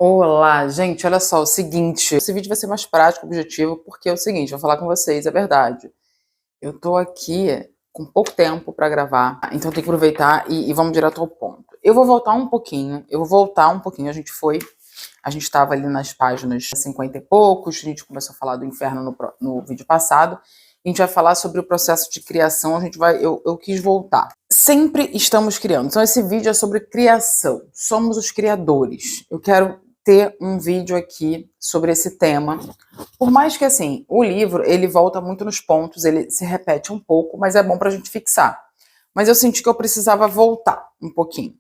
Olá, gente, olha só, o seguinte, esse vídeo vai ser mais prático, objetivo, porque é o seguinte, vou falar com vocês, é verdade. Eu tô aqui com pouco tempo pra gravar, então tem que aproveitar e vamos direto ao ponto. Eu vou voltar um pouquinho, a gente tava ali nas páginas 50 e poucos, a gente começou a falar do inferno no vídeo passado, a gente vai falar sobre o processo de criação, eu quis voltar. Sempre estamos criando, então esse vídeo é sobre criação, somos os criadores. Eu quero ter um vídeo aqui sobre esse tema, por mais que assim, o livro ele volta muito nos pontos, ele se repete um pouco, mas é bom pra gente fixar. Mas eu senti que eu precisava voltar um pouquinho,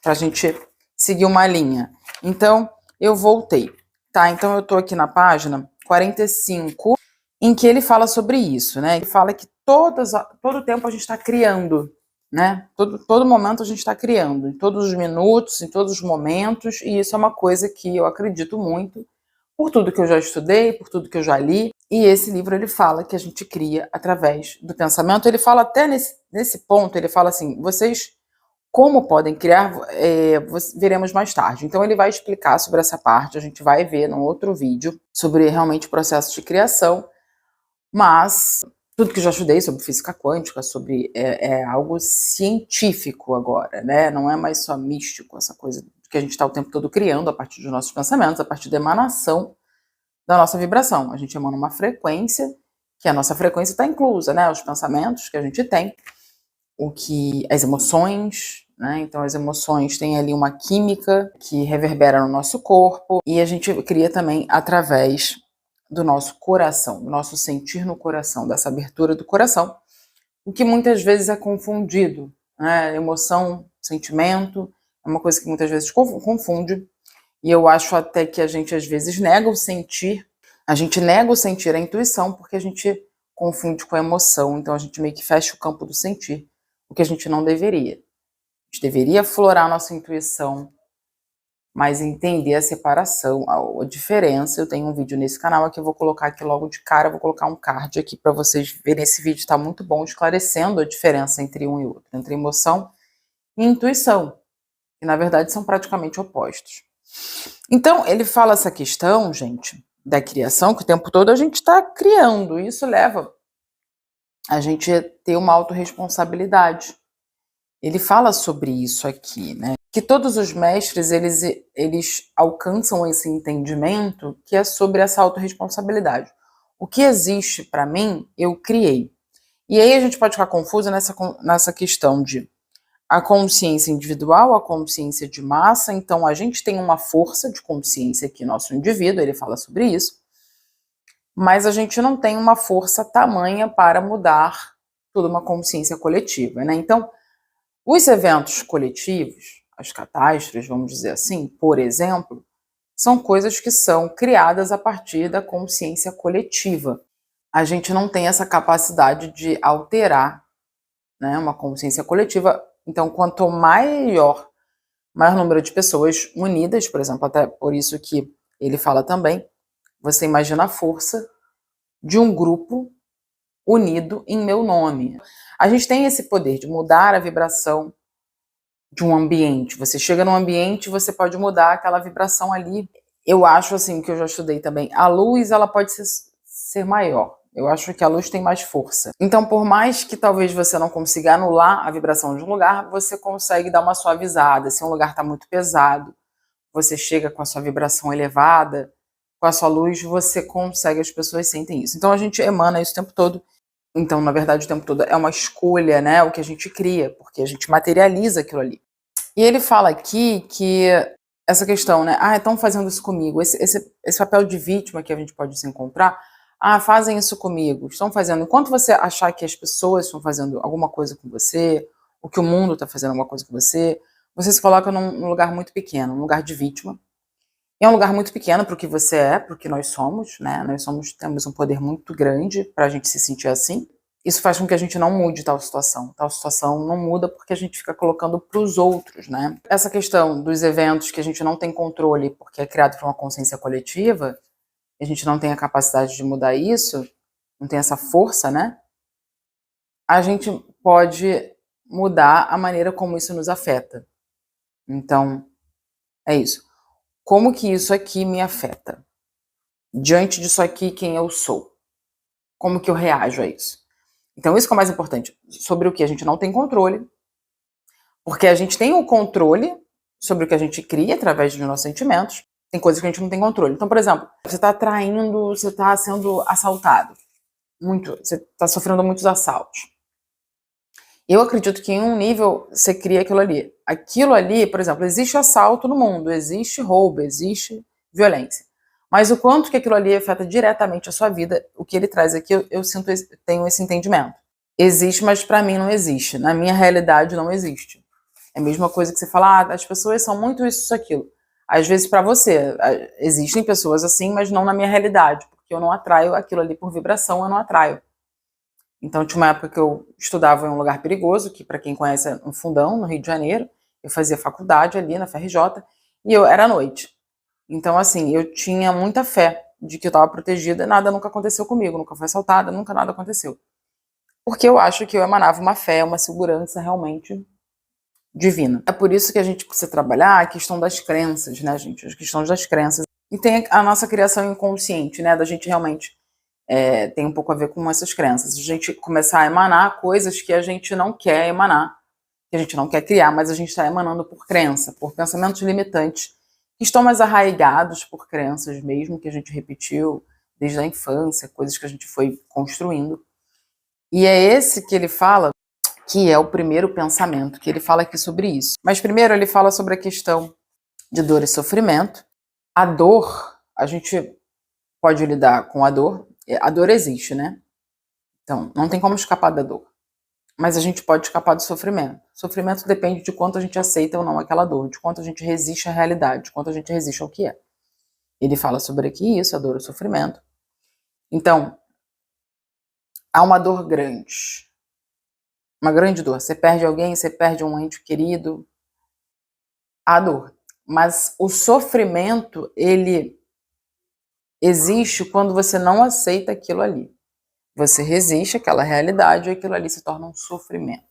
pra gente seguir uma linha. Então, eu voltei, tá? Então eu tô aqui na página 45, em que ele fala sobre isso, né? Ele fala que todo tempo a gente está criando, né? Todo momento a gente está criando, em todos os minutos, em todos os momentos, e isso é uma coisa que eu acredito muito, por tudo que eu já estudei, por tudo que eu já li, e esse livro ele fala que a gente cria através do pensamento. Ele fala até nesse ponto, ele fala assim, vocês como podem criar, veremos mais tarde. Então ele vai explicar sobre essa parte, a gente vai ver num outro vídeo sobre realmente o processo de criação, mas tudo que eu já estudei sobre física quântica, é algo científico agora, né? Não é mais só místico, essa coisa que a gente está o tempo todo criando a partir dos nossos pensamentos, a partir da emanação da nossa vibração. A gente emana uma frequência, que a nossa frequência está inclusa, né? Os pensamentos que a gente tem, as emoções, né? Então as emoções têm ali uma química que reverbera no nosso corpo e a gente cria também através do nosso coração, do nosso sentir no coração, dessa abertura do coração, o que muitas vezes é confundido, né? Emoção, sentimento, é uma coisa que muitas vezes confunde, e eu acho até que a gente às vezes nega o sentir, a intuição, porque a gente confunde com a emoção, então a gente meio que fecha o campo do sentir, o que a gente não deveria. A gente deveria aflorar a nossa intuição, mas entender a separação, a diferença. Eu tenho um vídeo nesse canal que eu vou colocar aqui logo de cara, vou colocar um card aqui para vocês verem. Esse vídeo está muito bom, esclarecendo a diferença entre um e outro, entre emoção e intuição, que na verdade são praticamente opostos. Então, ele fala essa questão, gente, da criação, que o tempo todo a gente está criando, e isso leva a gente a ter uma autorresponsabilidade. Ele fala sobre isso aqui, né? Que todos os mestres, eles alcançam esse entendimento que é sobre essa autorresponsabilidade. O que existe para mim, eu criei. E aí a gente pode ficar confuso nessa questão de a consciência individual, a consciência de massa. Então a gente tem uma força de consciência aqui, nosso indivíduo, ele fala sobre isso, mas a gente não tem uma força tamanha para mudar toda uma consciência coletiva, né? Então, os eventos coletivos, as catástrofes, vamos dizer assim, por exemplo, são coisas que são criadas a partir da consciência coletiva. A gente não tem essa capacidade de alterar, né, uma consciência coletiva. Então, quanto maior número de pessoas unidas, por exemplo, até por isso que ele fala também, você imagina a força de um grupo unido em meu nome. A gente tem esse poder de mudar a vibração de um ambiente. Você chega num ambiente, você pode mudar aquela vibração ali. Eu acho, assim, que eu já estudei também, a luz, ela pode ser maior. Eu acho que a luz tem mais força. Então, por mais que talvez você não consiga anular a vibração de um lugar, você consegue dar uma suavizada. Se um lugar está muito pesado, você chega com a sua vibração elevada, com a sua luz, você consegue, as pessoas sentem isso. Então, a gente emana isso o tempo todo. Então, na verdade, o tempo todo é uma escolha, né? O que a gente cria, porque a gente materializa aquilo ali. E ele fala aqui que essa questão, né? Ah, estão fazendo isso comigo. Esse papel de vítima que a gente pode se encontrar. Ah, fazem isso comigo. Estão fazendo. Enquanto você achar que as pessoas estão fazendo alguma coisa com você, ou que o mundo está fazendo alguma coisa com você, você se coloca num lugar muito pequeno, num lugar de vítima. E é um lugar muito pequeno para o que você é, para o que nós somos, né? Temos um poder muito grande para a gente se sentir assim. Isso faz com que a gente não mude tal situação. Tal situação não muda porque a gente fica colocando para os outros, né? Essa questão dos eventos que a gente não tem controle porque é criado por uma consciência coletiva, a gente não tem a capacidade de mudar isso, não tem essa força, né? A gente pode mudar a maneira como isso nos afeta. Então, é isso. como que isso aqui me afeta? Diante disso aqui, quem eu sou? Como que eu reajo a isso? Então, isso que é o mais importante. Sobre o que a gente não tem controle, porque a gente tem o controle sobre o que a gente cria através dos nossos sentimentos, tem coisas que a gente não tem controle. Então, por exemplo, você está traindo, você está sendo assaltado, você está sofrendo muitos assaltos. Eu acredito que em um nível você cria aquilo ali. Aquilo ali, por exemplo, existe assalto no mundo, existe roubo, existe violência. Mas o quanto que aquilo ali afeta diretamente a sua vida, o que ele traz aqui, eu sinto, tenho esse entendimento. Existe, mas para mim não existe. Na minha realidade não existe. É a mesma coisa que você fala, as pessoas são muito isso, aquilo. Às vezes para você, existem pessoas assim, mas não na minha realidade, porque eu não atraio aquilo ali por vibração, eu não atraio. Então tinha uma época que eu estudava em um lugar perigoso, que para quem conhece é um Fundão, no Rio de Janeiro. Eu fazia faculdade ali na FRJ, e eu era à noite. Então assim, eu tinha muita fé de que eu estava protegida, nada nunca aconteceu comigo, nunca fui assaltada, nunca nada aconteceu. Porque eu acho que eu emanava uma fé, uma segurança realmente divina. É por isso que a gente precisa trabalhar a questão das crenças, né, gente? As questões das crenças. E tem a nossa criação inconsciente, né, da gente realmente tem um pouco a ver com essas crenças. A gente começar a emanar coisas que a gente não quer emanar, que a gente não quer criar, mas a gente está emanando por crença, por pensamentos limitantes, que estão mais arraigados por crenças mesmo, que a gente repetiu desde a infância, coisas que a gente foi construindo. E é esse que ele fala, que é o primeiro pensamento, que ele fala aqui sobre isso. Mas primeiro ele fala sobre a questão de dor e sofrimento. A dor, a gente pode lidar com a dor. A dor existe, né? Então, não tem como escapar da dor. Mas a gente pode escapar do sofrimento. O sofrimento depende de quanto a gente aceita ou não aquela dor, de quanto a gente resiste à realidade, de quanto a gente resiste ao que é. Ele fala sobre aqui isso, a dor e o sofrimento. Então, há uma dor grande. Uma grande dor. Você perde alguém, você perde um ente querido. Há dor. Mas o sofrimento, ele existe quando você não aceita aquilo ali. Você resiste àquela realidade e aquilo ali se torna um sofrimento.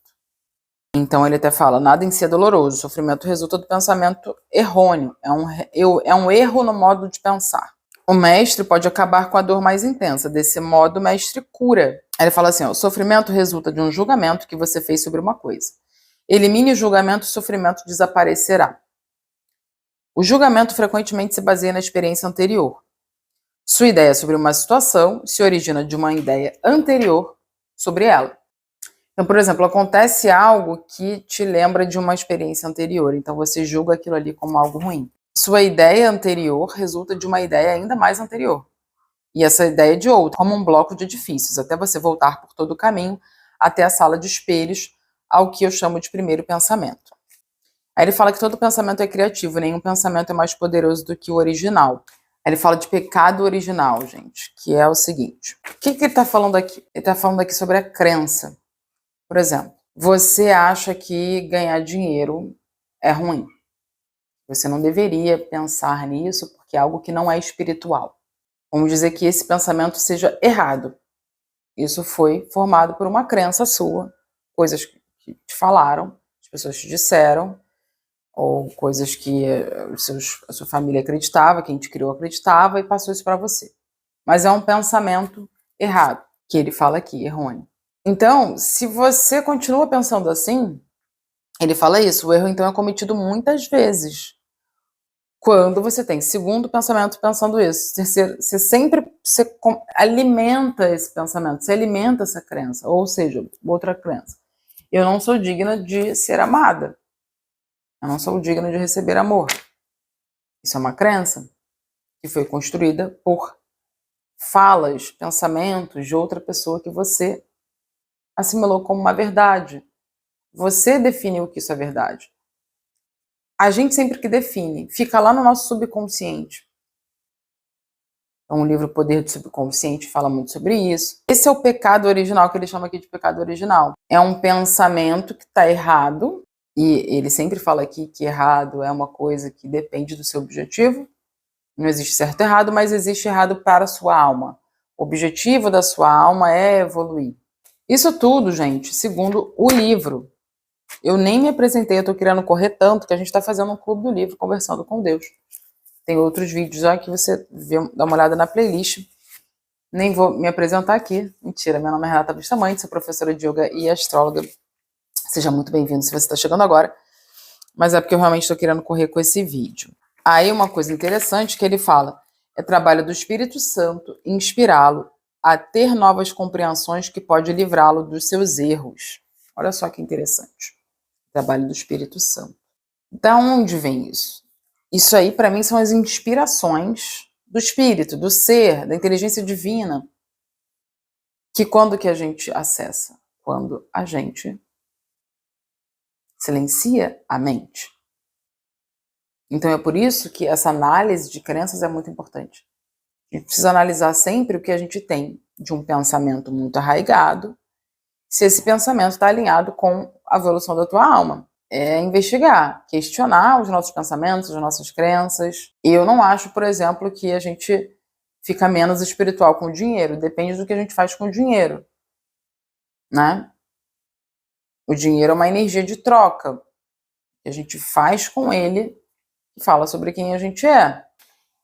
Então ele até fala, nada em si é doloroso, o sofrimento resulta do pensamento errôneo, é um erro no modo de pensar. O mestre pode acabar com a dor mais intensa, desse modo o mestre cura. Aí ele fala assim, o sofrimento resulta de um julgamento que você fez sobre uma coisa. Elimine o julgamento, o sofrimento desaparecerá. O julgamento frequentemente se baseia na experiência anterior. Sua ideia sobre uma situação se origina de uma ideia anterior sobre ela. Então, por exemplo, acontece algo que te lembra de uma experiência anterior, então você julga aquilo ali como algo ruim. Sua ideia anterior resulta de uma ideia ainda mais anterior. E essa ideia de outra, como um bloco de edifícios, até você voltar por todo o caminho até a sala de espelhos, ao que eu chamo de primeiro pensamento. Aí ele fala que todo pensamento é criativo, nenhum pensamento é mais poderoso do que o original. Ele fala de pecado original, gente, que é o seguinte. O que ele está falando aqui? Ele está falando aqui sobre a crença. Por exemplo, você acha que ganhar dinheiro é ruim. Você não deveria pensar nisso porque é algo que não é espiritual. Vamos dizer que esse pensamento seja errado. Isso foi formado por uma crença sua, coisas que te falaram, as pessoas te disseram, ou coisas que a sua família acreditava, quem te criou acreditava e passou isso para você. Mas é um pensamento errado, que ele fala aqui, errôneo. Então, se você continua pensando assim, ele fala isso, o erro então é cometido muitas vezes. Quando você tem segundo pensamento pensando isso, terceiro, você alimenta esse pensamento, você alimenta essa crença, ou seja, outra crença. Eu não sou digna de ser amada. Eu não sou digna de receber amor. Isso é uma crença que foi construída por falas, pensamentos de outra pessoa que você assimilou como uma verdade. Você definiu que isso é verdade. A gente sempre que define, fica lá no nosso subconsciente. Então, o livro Poder do Subconsciente fala muito sobre isso. Esse é o pecado original, que ele chama aqui de pecado original. É um pensamento que está errado, e ele sempre fala aqui que errado é uma coisa que depende do seu objetivo. Não existe certo e errado, mas existe errado para a sua alma. O objetivo da sua alma é evoluir. Isso tudo, gente, segundo o livro. Eu nem me apresentei, eu tô querendo correr tanto que a gente tá fazendo um clube do livro, conversando com Deus. Tem outros vídeos já que você dá uma olhada na playlist. Nem vou me apresentar aqui. Mentira, meu nome é Renata Bustamante, sou professora de yoga e astróloga. Seja muito bem-vindo se você está chegando agora. Mas é porque eu realmente estou querendo correr com esse vídeo. Aí uma coisa interessante que ele fala, é trabalho do Espírito Santo inspirá-lo a ter novas compreensões que pode livrá-lo dos seus erros. Olha só que interessante. Trabalho do Espírito Santo. Da onde vem isso? Isso aí, para mim, são as inspirações do Espírito, do Ser, da inteligência divina. Que quando que a gente acessa? Quando a gente silencia a mente. Então é por isso que essa análise de crenças é muito importante. A gente precisa analisar sempre o que a gente tem de um pensamento muito arraigado, se esse pensamento está alinhado com a evolução da tua alma. É investigar, questionar os nossos pensamentos, as nossas crenças. E eu não acho, por exemplo, que a gente fica menos espiritual com o dinheiro. Depende do que a gente faz com o dinheiro, né? O dinheiro é uma energia de troca. Que a gente faz com ele e fala sobre quem a gente é.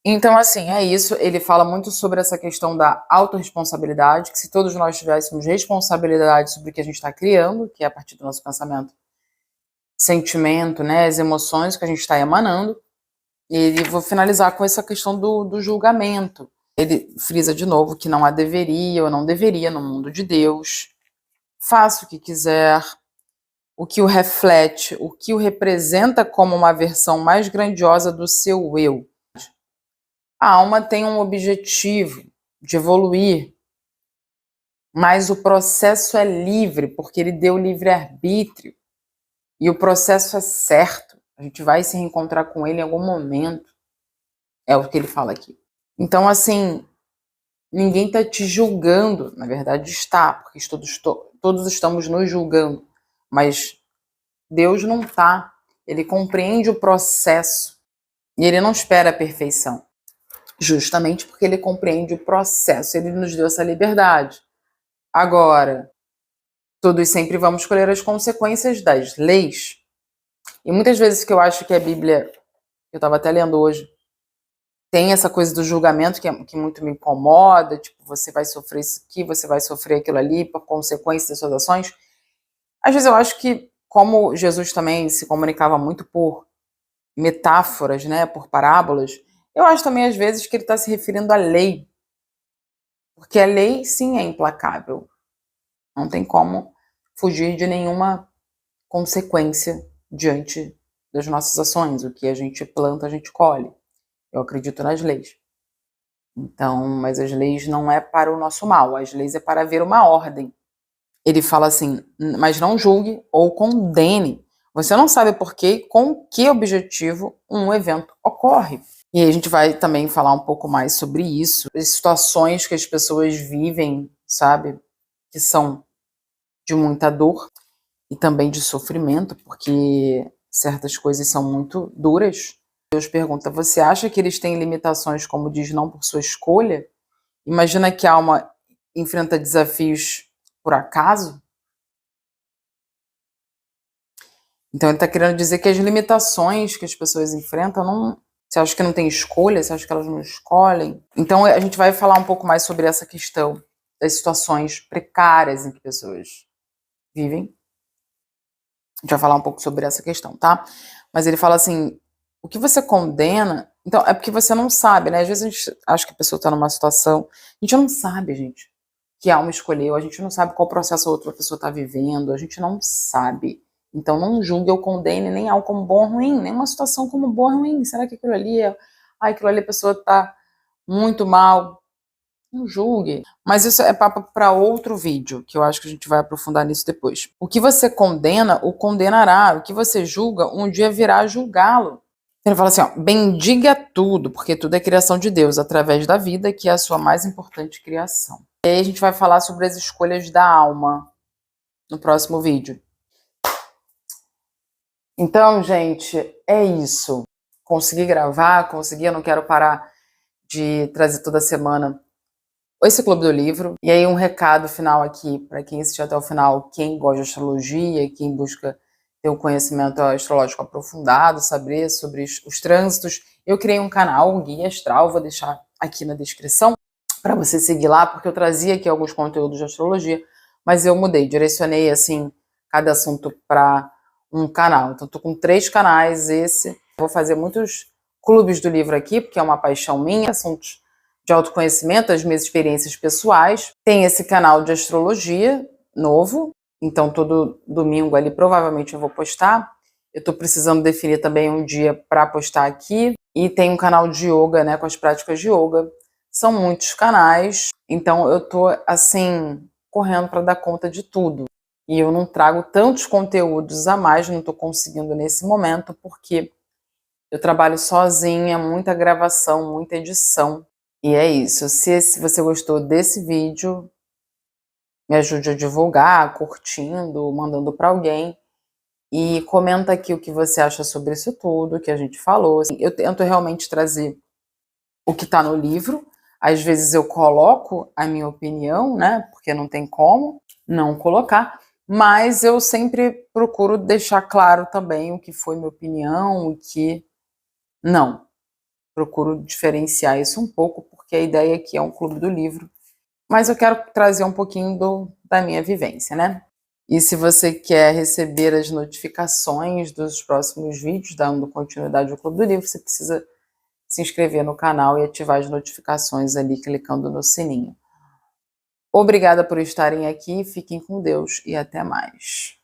Então, assim, é isso. Ele fala muito sobre essa questão da autorresponsabilidade, que se todos nós tivéssemos responsabilidade sobre o que a gente está criando, que é a partir do nosso pensamento, sentimento, né, as emoções que a gente está emanando. E vou finalizar com essa questão do julgamento. Ele frisa de novo que não há deveria ou não deveria no mundo de Deus. Faça o que quiser, o que o reflete, o que o representa como uma versão mais grandiosa do seu eu. A alma tem um objetivo de evoluir, mas o processo é livre, porque ele deu livre-arbítrio. E o processo é certo. A gente vai se reencontrar com ele em algum momento. É o que ele fala aqui. Então, assim, ninguém está te julgando. Na verdade, está, porque todos estamos nos julgando. Mas Deus não está. Ele compreende o processo. E ele não espera a perfeição. Justamente porque ele compreende o processo. Ele nos deu essa liberdade. Agora, todos sempre vamos colher as consequências das leis. E muitas vezes que eu acho que a Bíblia, eu estava até lendo hoje, tem essa coisa do julgamento que muito me incomoda, tipo, você vai sofrer isso aqui, você vai sofrer aquilo ali por consequência das suas ações. Às vezes eu acho que, como Jesus também se comunicava muito por metáforas, né, por parábolas, eu acho também às vezes que ele está se referindo à lei. Porque a lei, sim, é implacável. Não tem como fugir de nenhuma consequência diante das nossas ações. O que a gente planta, a gente colhe. Eu acredito nas leis. Então, mas as leis não é para o nosso mal. As leis é para haver uma ordem. Ele fala assim, mas não julgue ou condene. Você não sabe por quê, com que objetivo um evento ocorre. E aí a gente vai também falar um pouco mais sobre isso. As situações que as pessoas vivem, sabe? Que são de muita dor e também de sofrimento, porque certas coisas são muito duras. Deus pergunta, você acha que eles têm limitações, como diz, não por sua escolha? Imagina que a alma enfrenta desafios por acaso? Então ele está querendo dizer que as limitações que as pessoas enfrentam, não, você acha que não tem escolha? Você acha que elas não escolhem? Então a gente vai falar um pouco mais sobre essa questão das situações precárias em que pessoas vivem. A gente vai falar um pouco sobre essa questão, tá? Mas ele fala assim, o que você condena, então é porque você não sabe, né? Às vezes a gente acha que a pessoa está numa situação, a gente não sabe, gente, que a alma escolheu, a gente não sabe qual processo a outra pessoa está vivendo, a gente não sabe. Então não julgue ou condene nem algo como bom ou ruim, nem uma situação como boa ou ruim. Será que aquilo ali aquilo ali a pessoa está muito mal? Não julgue. Mas isso é papo para outro vídeo, que eu acho que a gente vai aprofundar nisso depois. O que você condena, o condenará. O que você julga, um dia virá julgá-lo. Ele fala assim, ó, bendiga tudo, porque tudo é criação de Deus, através da vida, que é a sua mais importante criação. E aí a gente vai falar sobre as escolhas da alma no próximo vídeo. Então, gente, é isso. Consegui gravar, eu não quero parar de trazer toda semana esse Clube do Livro. E aí um recado final aqui, para quem assistiu até o final, quem gosta de astrologia, quem busca ter um conhecimento astrológico aprofundado, saber sobre os trânsitos. Eu criei um canal, um guia astral, vou deixar aqui na descrição para você seguir lá, porque eu trazia aqui alguns conteúdos de astrologia, mas eu mudei, direcionei assim cada assunto para um canal. Então tô com 3 canais, vou fazer muitos clubes do livro aqui, porque é uma paixão minha, assuntos de autoconhecimento, as minhas experiências pessoais. Tem esse canal de astrologia novo, então todo domingo ali provavelmente eu vou postar. Eu tô precisando definir também um dia para postar aqui. E tem um canal de yoga, né, com as práticas de yoga. São muitos canais, então eu tô assim correndo para dar conta de tudo. E eu não trago tantos conteúdos a mais, não tô conseguindo nesse momento, porque eu trabalho sozinha, muita gravação, muita edição. E é isso. Se você gostou desse vídeo, me ajude a divulgar, curtindo, mandando para alguém. E comenta aqui o que você acha sobre isso tudo que a gente falou. Assim, eu tento realmente trazer o que está no livro. Às vezes eu coloco a minha opinião, né? Porque não tem como não colocar. Mas eu sempre procuro deixar claro também o que foi minha opinião, o que não. Procuro diferenciar isso um pouco, porque a ideia aqui é um clube do livro. Mas eu quero trazer um pouquinho da minha vivência, né? E se você quer receber as notificações dos próximos vídeos, dando continuidade ao Clube do Livro, você precisa se inscrever no canal e ativar as notificações ali, clicando no sininho. Obrigada por estarem aqui, fiquem com Deus e até mais.